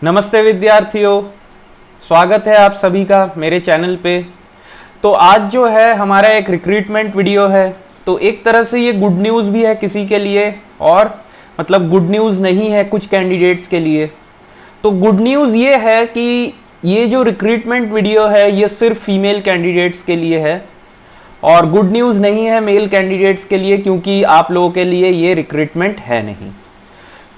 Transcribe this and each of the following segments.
नमस्ते विद्यार्थियों, स्वागत है आप सभी का मेरे चैनल पे। तो आज जो है हमारा एक रिक्रूटमेंट वीडियो है। तो एक तरह से ये गुड न्यूज़ भी है किसी के लिए और मतलब गुड न्यूज़ नहीं है कुछ कैंडिडेट्स के लिए। तो गुड न्यूज़ ये है कि ये जो रिक्रूटमेंट वीडियो है ये सिर्फ फीमेल कैंडिडेट्स के लिए है और गुड न्यूज़ नहीं है मेल कैंडिडेट्स के लिए, क्योंकि आप लोगों के लिए ये रिक्रूटमेंट है नहीं।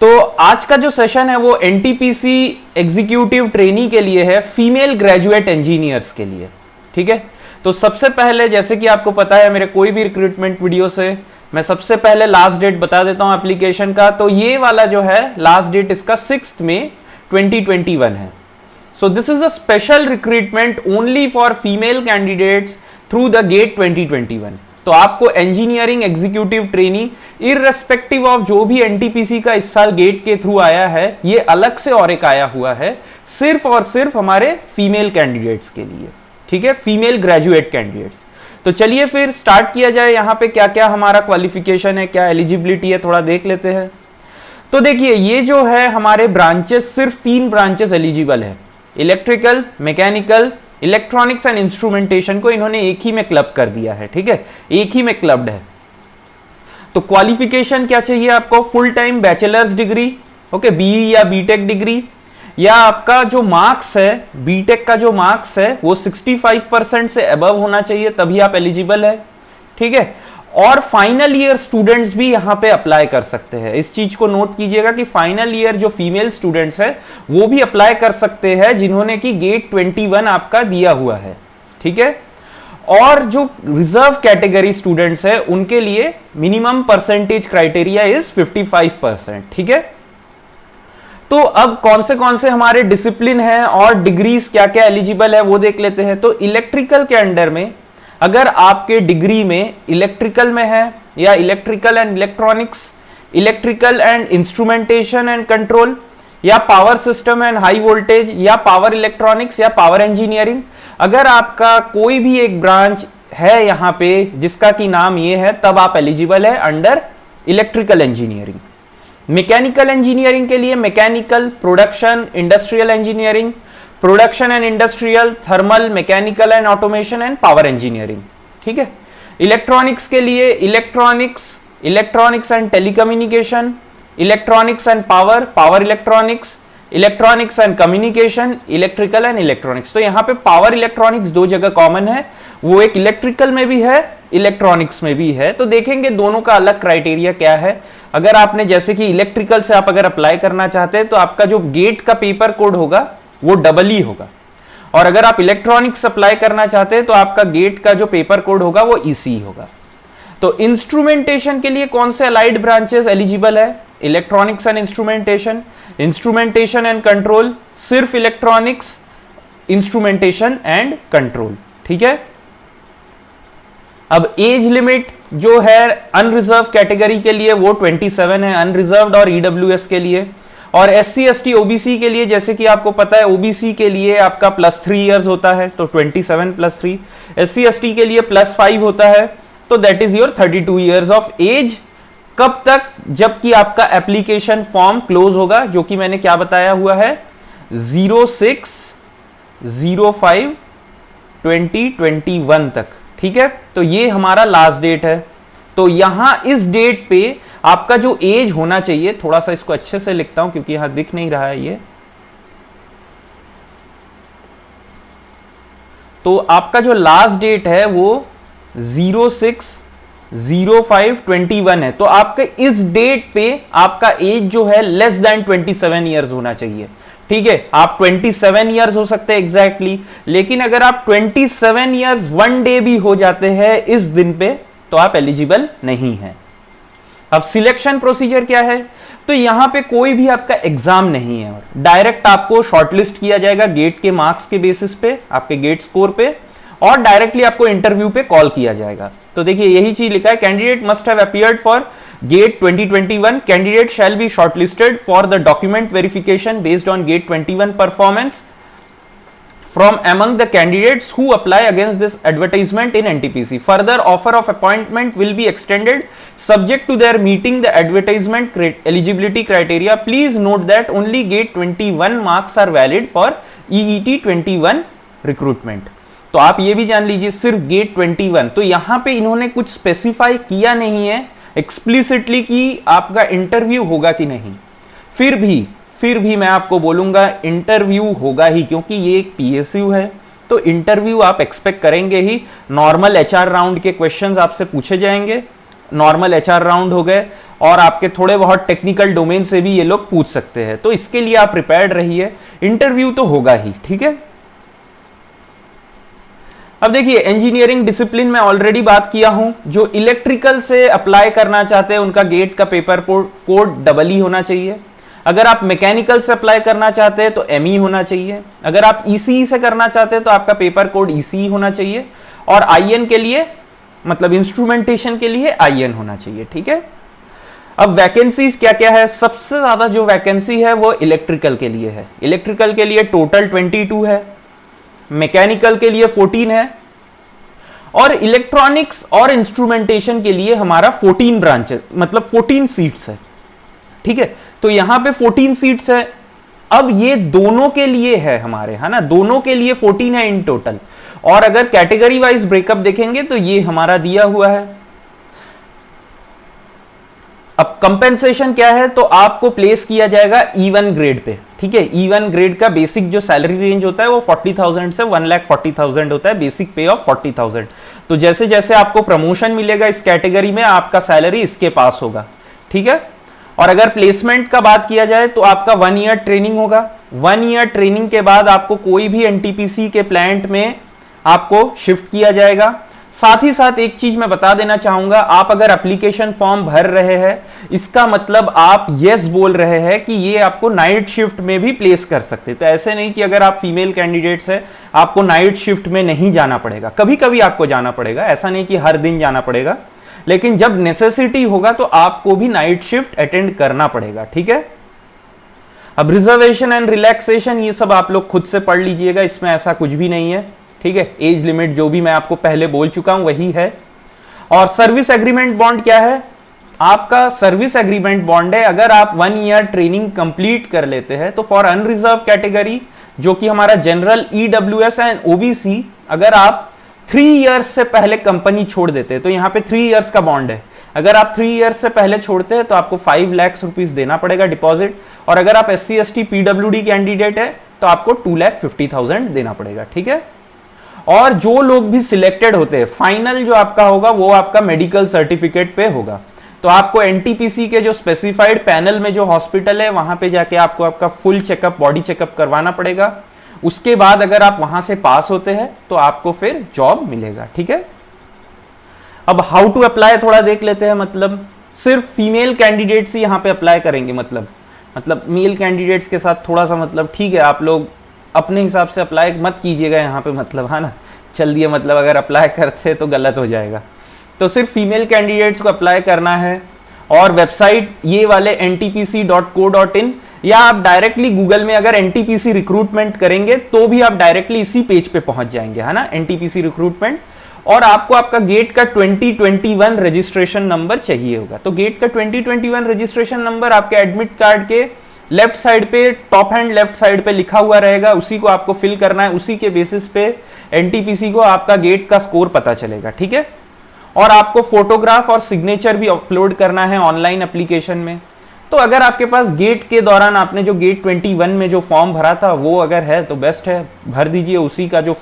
तो आज का जो सेशन है वो एनटीपीसी एग्जीक्यूटिव ट्रेनी के लिए है, फीमेल ग्रेजुएट इंजीनियर्स के लिए। ठीक है, तो सबसे पहले जैसे कि आपको पता है मेरे कोई भी रिक्रूटमेंट वीडियो से मैं सबसे पहले लास्ट डेट बता देता हूं एप्लीकेशन का। तो ये वाला जो है लास्ट डेट इसका 6 मई 2021 है। So this is a special recruitment only for female candidates through the GATE 2021। तो आपको engineering executive trainee irrespective of जो भी एनटीपीसी का इस साल गेट के थ्रू आया है, ये अलग से और एक आया हुआ है सिर्फ और सिर्फ हमारे फीमेल कैंडिडेट्स के लिए। ठीक है, फीमेल ग्रेजुएट कैंडिडेट्स। तो चलिए फिर स्टार्ट किया जाए। यहाँ पे क्या क्या हमारा क्वालिफिकेशन है, क्या एलिजिबिलिटी है, थोड़ा देख लेते हैं। तो देखिए ये जो है हमारे ब्रांचेस, सिर्फ 3 ब्रांचेस एलिजिबल है। Electrical, mechanical, electronics and instrumentation को इन्होंने एक ही में क्लब कर दिया है। ठीक है, एक ही में क्लब्ड है। तो क्वालिफिकेशन क्या चाहिए आपको? Full time bachelor's degree, okay, BE या बीटेक डिग्री, या आपका जो मार्क्स है बीटेक का जो मार्क्स है वो 65% से अबव होना चाहिए, तभी आप एलिजिबल है। ठीक है, और फाइनल ईयर स्टूडेंट्स भी यहां पे अप्लाई कर सकते हैं। इस चीज को नोट कीजिएगा कि फाइनल ईयर जो फीमेल स्टूडेंट्स है वो भी अप्लाई कर सकते हैं जिन्होंने कि गेट 21 आपका दिया हुआ है। ठीक है, और जो रिजर्व कैटेगरी स्टूडेंट्स है उनके लिए मिनिमम परसेंटेज क्राइटेरिया इज 55%। ठीक है, तो अब कौन से हमारे डिसिप्लिन है और डिग्रीज क्या क्या एलिजिबल है वो देख लेते हैं। तो इलेक्ट्रिकल के अंडर में अगर आपके डिग्री में इलेक्ट्रिकल में है या electrical and electronics, electrical and instrumentation and control, या power system and high voltage, या पावर इलेक्ट्रॉनिक्स, या पावर इंजीनियरिंग, अगर आपका कोई भी एक ब्रांच है यहां पे जिसका की नाम ये है, तब आप एलिजिबल है under electrical engineering. Mechanical engineering के लिए mechanical, production, industrial engineering, production and industrial, thermal, mechanical and automation and power engineering. ठीक है, इलेक्ट्रॉनिक्स के लिए electronics and telecommunication, electronics and power, power electronics, electronics and communication, electrical and electronics. तो यहां पे power electronics 2 जगह common है, वो एक इलेक्ट्रिकल में भी है, इलेक्ट्रॉनिक्स में भी है। तो देखेंगे दोनों का अलग क्राइटेरिया क्या है। अगर आपने जैसे कि इलेक्ट्रिकल से आप अगर अप्लाई करना चाहते हैं तो आपका जो गेट का पेपर कोड होगा वो डबल ही होगा, और अगर आप इलेक्ट्रॉनिक्स अप्लाई करना चाहते हैं तो आपका गेट का जो पेपर कोड होगा वो ईसी होगा। तो इंस्ट्रूमेंटेशन के लिए कौन से अलाइड ब्रांचेस एलिजिबल है? Electronics and instrumentation, instrumentation and control, सिर्फ इलेक्ट्रॉनिक्स, इंस्ट्रूमेंटेशन एंड कंट्रोल। ठीक है, अब एज लिमिट जो है अनरिजर्व कैटेगरी के लिए वो 27 है, अनरिजर्व्ड और ईडब्ल्यूएस के लिए। और एससी एसटी ओबीसी के लिए जैसे कि आपको पता है ओबीसी के लिए आपका +3 इयर्स होता है, तो 27 + 3, एससी एसटी के लिए +5 होता है, तो that is your 32 years of age. कब तक? जबकि आपका एप्लीकेशन फॉर्म क्लोज होगा, जो कि मैंने क्या बताया हुआ है, 06/05/2021 तक। ठीक है, तो ये हमारा लास्ट डेट है। तो यहां इस डेट पे आपका जो एज होना चाहिए, थोड़ा सा इसको अच्छे से लिखता हूं क्योंकि यहां दिख नहीं रहा है ये, तो आपका जो लास्ट डेट है वो 06/05/21 है। तो आपके इस डेट पे आपका एज जो है लेस देन 27 इयर्स होना चाहिए। ठीक है, आप 27 इयर्स हो सकते हैं एग्जैक्टली, लेकिन अगर आप 27 इयर्स 1 डे भी हो जाते हैं इस दिन पे तो आप एलिजिबल नहीं हैं। अब सिलेक्शन प्रोसीजर क्या है? तो यहां पे कोई भी आपका एग्जाम नहीं है, और डायरेक्ट आपको शॉर्टलिस्ट किया जाएगा गेट के मार्क्स के बेसिस पे, आपके गेट स्कोर पे, और डायरेक्टली आपको इंटरव्यू पे कॉल किया जाएगा। तो देखिए यही चीज लिखा है, candidate must have appeared for GATE 2021, candidate shall be shortlisted for the document verification based on GATE 21 performance from among the candidates who apply against this advertisement in NTPC. Further, offer of appointment will be extended subject to their meeting the advertisement eligibility criteria. Please note that only GATE 21 marks are valid for EET 21 recruitment. तो आप ये भी जान लीजिए सिर्फ gate 21, तो यहां पे इन्होंने कुछ स्पेसिफाई किया नहीं है एक्सप्लिसिटली कि आपका इंटरव्यू होगा कि नहीं। फिर भी मैं आपको बोलूंगा इंटरव्यू होगा ही, क्योंकि ये एक PSU है, तो इंटरव्यू आप एक्सपेक्ट करेंगे ही। नॉर्मल HR राउंड के क्वेश्चंस आपसे पूछे जाएंगे, नॉर्मल HR राउंड हो गए, और आपके थोड़े बहुत टेक्निकल डोमेन से भी ये लोग पूछ सकते हैं, तो इसके लिए आप प्रिपेयर्ड रहिए, इंटरव्यू तो होगा ही, ठीक है। अब देखिए इंजीनियरिंग डिसिप्लिन में ऑलरेडी बात किया हूं, जो इलेक्ट्रिकल से अप्लाई करना चाहते हैं उनका गेट का पेपर कोड डबल ई होना चाहिए। अगर आप मैकेनिकल से अप्लाई करना चाहते हैं तो ME होना चाहिए। अगर आप ECE से करना चाहते हैं तो आपका पेपर कोड ECE होना चाहिए, और IN के लिए मतलब इंस्ट्रूमेंटेशन के लिए IN होना चाहिए, ठीक है। अब वैकेंसीज क्या क्या है, सबसे ज्यादा जो वैकेंसी है वो इलेक्ट्रिकल के लिए है। इलेक्ट्रिकल के लिए टोटल 22 है, मैकेनिकल के लिए 14 है, और इलेक्ट्रॉनिक्स और इंस्ट्रूमेंटेशन के लिए हमारा 14 ब्रांचेस मतलब 14 सीट्स है, ठीक है। तो यहां पे 14 सीट्स है। अब ये दोनों के लिए है हमारे, है ना, दोनों के लिए 14 है इन टोटल। और अगर कैटेगरी वाइज ब्रेकअप देखेंगे तो ये हमारा दिया हुआ है। अब कंपेंसेशन क्या है, तो आपको प्लेस किया जाएगा E1 ग्रेड पे, ठीक है। E1 ग्रेड का बेसिक जो सैलरी रेंज होता है वो 40,000 से 1,40,000 होता है, बेसिक पे ऑफ 40,000। तो जैसे जैसे आपको प्रमोशन मिलेगा इस कैटेगरी में, आपका सैलरी इसके पास होगा, ठीक है। और अगर प्लेसमेंट का बात किया जाए तो आपका 1 ईयर ट्रेनिंग होगा। 1 ईयर ट्रेनिंग के बाद आपको कोई भी NTPC के प्लांट में आपको शिफ्ट किया जाएगा। साथ ही साथ एक चीज मैं बता देना चाहूंगा, आप अगर एप्लीकेशन फॉर्म भर रहे हैं, इसका मतलब आप यस बोल रहे हैं कि ये आपको नाइट शिफ्ट में भी प्लेस कर सकते। तो ऐसे नहीं कि अगर आप फीमेल कैंडिडेट्स है आपको नाइट शिफ्ट में नहीं जाना पड़ेगा, कभी कभी आपको जाना पड़ेगा, ऐसा नहीं कि हर दिन जाना पड़ेगा, लेकिन जब नेसेसिटी होगा तो आपको भी नाइट शिफ्ट अटेंड करना पड़ेगा, ठीक है। अब रिजर्वेशन एंड रिलैक्सेशन ये सब आप लोग खुद से पढ़ लीजिएगा, इसमें ऐसा कुछ भी नहीं है, ठीक है। एज लिमिट जो भी मैं आपको पहले बोल चुका हूं वही है। और सर्विस एग्रीमेंट बॉन्ड क्या है, आपका सर्विस एग्रीमेंट बॉन्ड है, अगर आप 1 ईयर ट्रेनिंग कंप्लीट कर लेते हैं तो फॉर अनरिजर्व कैटेगरी जो कि हमारा जनरल EWS एंड OBC, अगर आप 3 इयर्स से पहले कंपनी छोड़ देते हैं तो यहाँ पे 3 इयर्स का बॉन्ड है। अगर आप 3 इयर्स से पहले छोड़ते हैं तो आपको 5 लाख रुपीस देना पड़ेगा डिपॉजिट, और अगर आप SC ST PWD कैंडिडेट है तो आपको 2,50,000 देना पड़ेगा, ठीक है। और जो लोग भी सिलेक्टेड होते हैं, फाइनल जो आपका होगा वो आपका मेडिकल सर्टिफिकेट पे होगा। तो आपको NTPC के जो स्पेसिफाइड पैनल में जो हॉस्पिटल है वहां पे जाके आपको आपका फुल चेकअप, बॉडी चेकअप करवाना पड़ेगा। उसके बाद अगर आप वहां से पास होते हैं तो आपको फिर जॉब मिलेगा, ठीक है। अब हाउ टू अप्लाई थोड़ा देख लेते हैं, मतलब सिर्फ फीमेल कैंडिडेट्स ही यहाँ पे अप्लाई करेंगे, मतलब मेल कैंडिडेट्स के साथ थोड़ा सा मतलब ठीक है, आप लोग अपने हिसाब से अप्लाई मत कीजिएगा यहाँ पे, मतलब है ना, चल दिए, मतलब अगर अप्लाई करते तो गलत हो जाएगा। तो सिर्फ फीमेल कैंडिडेट्स को अप्लाई करना है। और वेबसाइट ये वाले ntpc.co.in, या आप डायरेक्टली गूगल में अगर NTPC रिक्रूटमेंट करेंगे तो भी आप डायरेक्टली इसी पेज पे पहुंच जाएंगे, है ना, NTPC रिक्रूटमेंट। और आपको आपका गेट का 2021 रजिस्ट्रेशन नंबर चाहिए होगा। तो गेट का 2021 रजिस्ट्रेशन नंबर आपके एडमिट कार्ड के लेफ्ट साइड पे, टॉप हैंड लेफ्ट साइड पे लिखा हुआ रहेगा, उसी को आपको फिल करना है। उसी के बेसिस पे NTPC को आपका गेट का स्कोर पता चलेगा, ठीक है। और आपको फोटोग्राफ और सिग्नेचर भी अपलोड करना है ऑनलाइन एप्लीकेशन में। तो अगर आपके पास गेट के दौरान आपने जो गेट 21 में जो फॉर्म भरा था वो अगर है तो बेस्ट है, भर दीजिए उसी का जो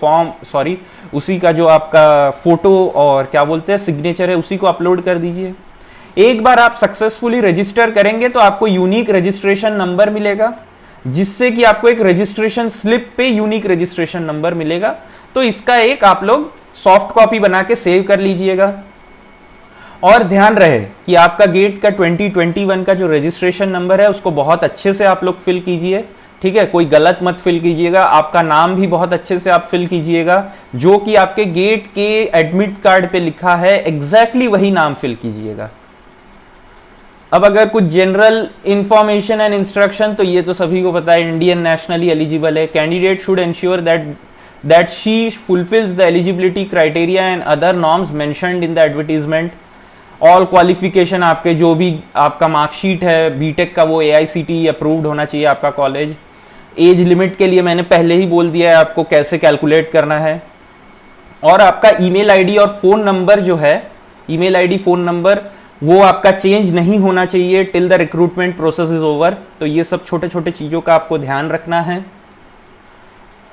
उसी का जो आपका फोटो और क्या बोलते हैं सिग्नेचर है उसी को अपलोड कर दीजिए। एक बार आप सक्सेसफुली रजिस्टर करेंगे तो आपको यूनिक रजिस्ट्रेशन नंबर मिलेगा, जिससे कि आपको एक रजिस्ट्रेशन स्लिप पे यूनिक रजिस्ट्रेशन नंबर मिलेगा। तो इसका एक आप लोग सॉफ्ट कॉपी बना के सेव कर लीजिएगा। और ध्यान रहे कि आपका गेट का 2021 का जो रजिस्ट्रेशन नंबर है उसको बहुत अच्छे से आप लोग फिल कीजिए, ठीक है, कोई गलत मत फिल कीजिएगा। आपका नाम भी बहुत अच्छे से आप फिल कीजिएगा, जो कि आपके गेट के एडमिट कार्ड पे लिखा है एग्जैक्टली वही नाम फिल कीजिएगा। अब अगर कुछ जनरल इंफॉर्मेशन एंड इंस्ट्रक्शन, तो ये तो सभी को पता है, इंडियन नेशनली एलिजिबल है। Candidate should ensure that that she fulfills the eligibility criteria and other norms mentioned in the advertisement. All qualification आपके जो भी आपका मार्कशीट है बीटेक का वो AICTE अप्रूव्ड होना चाहिए आपका कॉलेज। एज लिमिट के लिए मैंने पहले ही बोल दिया है आपको कैसे कैलकुलेट करना है। और आपका ईमेल आईडी और फोन नंबर जो है, ईमेल आईडी फोन नंबर वो आपका चेंज नहीं होना चाहिए till the recruitment process is over. तो ये सब छोटे छोटे चीज़ों का आपको ध्यान रखना है।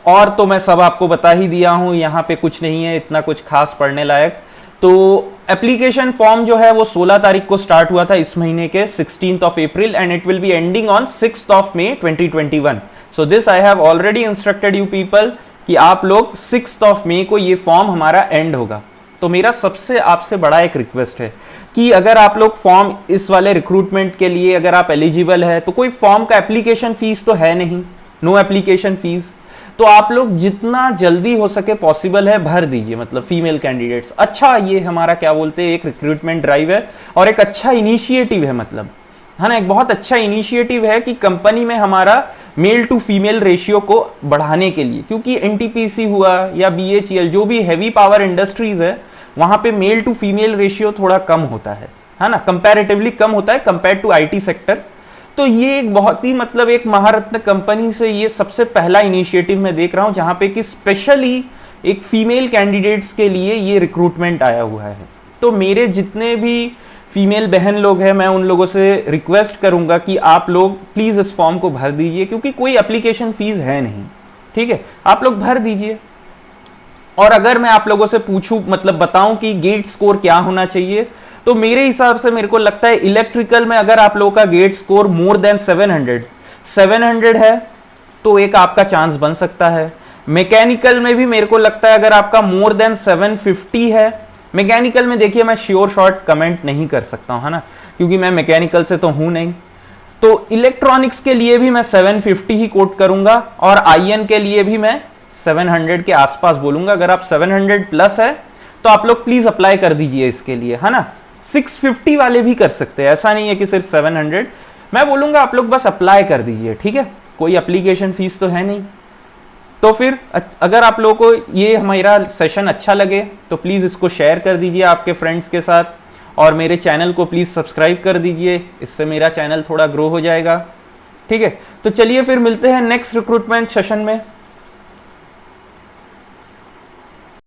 और तो मैं सब आपको बता ही दिया हूँ, यहाँ पे कुछ नहीं है इतना कुछ खास पढ़ने लायक। तो एप्लीकेशन फॉर्म जो है वो 16 तारीख को स्टार्ट हुआ था इस महीने के 16th of April and it will be ending on 6th of May 2021. So this I have already instructed you people कि आप लोग 6th of May को ये फॉर्म हमारा एंड होगा। तो मेरा सबसे आपसे बड़ा एक रिक्वेस्ट है कि अगर आप लोग फॉर्म इस वाले रिक्रूटमेंट के लिए अगर आप एलिजिबल है तो कोई फॉर्म का एप्लीकेशन फीस तो है नहीं, नो एप्लीकेशन फीस। तो आप लोग जितना जल्दी हो सके पॉसिबल है भर दीजिए, मतलब फीमेल कैंडिडेट्स। अच्छा ये हमारा क्या बोलते हैं एक रिक्रूटमेंट ड्राइव है और एक अच्छा इनिशिएटिव है, मतलब है ना, एक बहुत अच्छा इनिशिएटिव है कि कंपनी में हमारा मेल टू फीमेल रेशियो को बढ़ाने के लिए, क्योंकि NTPC हुआ या BHEL जो भी हैवी पावर इंडस्ट्रीज है वहां पे मेल टू फीमेल रेशियो थोड़ा कम होता है ना, कंपैरेटिवली कम होता है कंपेयर टू IT सेक्टर। तो ये एक बहुत ही मतलब एक महारत्न कंपनी से ये सबसे पहला इनिशिएटिव मैं देख रहा हूं जहां पे कि स्पेशली एक फीमेल कैंडिडेट्स के लिए ये रिक्रूटमेंट आया हुआ है। तो मेरे जितने भी फीमेल बहन लोग हैं मैं उन लोगों से रिक्वेस्ट करूंगा कि आप लोग प्लीज इस फॉर्म को भर दीजिए, क्योंकि कोई एप्लीकेशन फीस है नहीं, ठीक है, आप लोग भर दीजिए। और अगर मैं आप लोगों से पूछूं मतलब बताऊं कि गेट स्कोर क्या होना चाहिए, तो मेरे हिसाब से मेरे को लगता है इलेक्ट्रिकल में अगर आप लोगों का गेट स्कोर मोर देन 700 है तो एक आपका चांस बन सकता है। मैकेनिकल में भी मेरे को लगता है अगर आपका मोर देन 750 है, मैकेनिकल में देखिए मैं श्योर शॉर्ट कमेंट नहीं कर सकता हूं, है ना, क्योंकि मैं मैकेनिकल से तो हूं नहीं। तो इलेक्ट्रॉनिक्स के लिए भी मैं 750 ही कोट करूंगा और IN के लिए भी मैं 700 के आसपास बोलूंगा। अगर आप 700 प्लस है तो आप लोग प्लीज अप्लाई कर दीजिए इसके लिए, है ना। 650 वाले भी कर सकते हैं, ऐसा नहीं है कि सिर्फ 700। मैं बोलूंगा आप लोग बस अप्लाई कर दीजिए, ठीक है, कोई एप्लीकेशन फीस तो है नहीं। तो फिर अगर आप लोगों को ये हमारा सेशन अच्छा लगे तो प्लीज इसको शेयर कर दीजिए आपके फ्रेंड्स के साथ और मेरे चैनल को प्लीज सब्सक्राइब कर दीजिए, इससे मेरा चैनल थोड़ा ग्रो हो जाएगा, ठीक है। तो चलिए फिर मिलते हैं नेक्स्ट रिक्रूटमेंट सेशन में।